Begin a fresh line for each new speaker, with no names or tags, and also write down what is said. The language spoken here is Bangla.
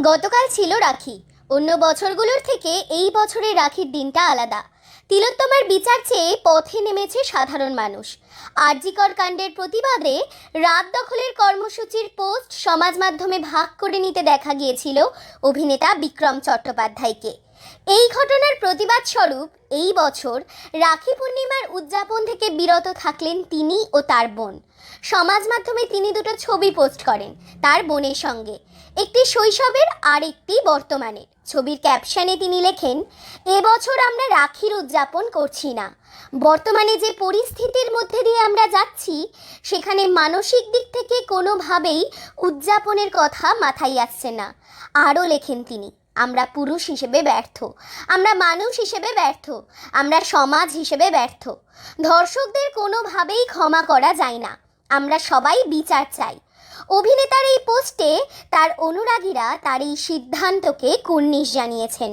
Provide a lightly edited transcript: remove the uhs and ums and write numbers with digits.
গতকাল ছিল রাখি। অন্য বছরগুলোর থেকে এই বছরের রাখির দিনটা আলাদা। তিলোত্তমার বিচার চেয়ে পথে নেমেছে সাধারণ মানুষ। আরজিকর কাণ্ডের প্রতিবাদে রাত দখলের কর্মসূচির পোস্ট সমাজ মাধ্যমে ভাগ করে নিতে দেখা গিয়েছিল অভিনেতা বিক্রম চট্টোপাধ্যায়কে। এই ঘটনার প্রতিবাদ স্বরূপ এই বছর রাখি পূর্ণিমার উদযাপন থেকে বিরত থাকলেন তিনি ও তার বোন। সমাজ মাধ্যমে তিনি দুটো ছবি পোস্ট করেন তার বোনের সঙ্গে, একটি শৈশবের আর একটি বর্তমানের। ছবির ক্যাপশনে তিনি লেখেন, এবছর আমরা রাখির উদযাপন করছি না। বর্তমানে যে পরিস্থিতির মধ্যে দিয়ে আমরা যাচ্ছি সেখানে মানসিক দিক থেকে কোনোভাবেই উদযাপনের কথা মাথায় আসছে না। আরও লেখেন তিনি, আমরা পুরুষ হিসেবে ব্যর্থ, আমরা মানুষ হিসেবে ব্যর্থ, আমরা সমাজ হিসেবে ব্যর্থ। ধর্ষকদের কোনোভাবেই ক্ষমা করা যায় না, আমরা সবাই বিচার চাই। অভিনেতার এই পোস্টে তার অনুরাগীরা তার এই সিদ্ধান্তকে কুর্নিশ জানিয়েছেন।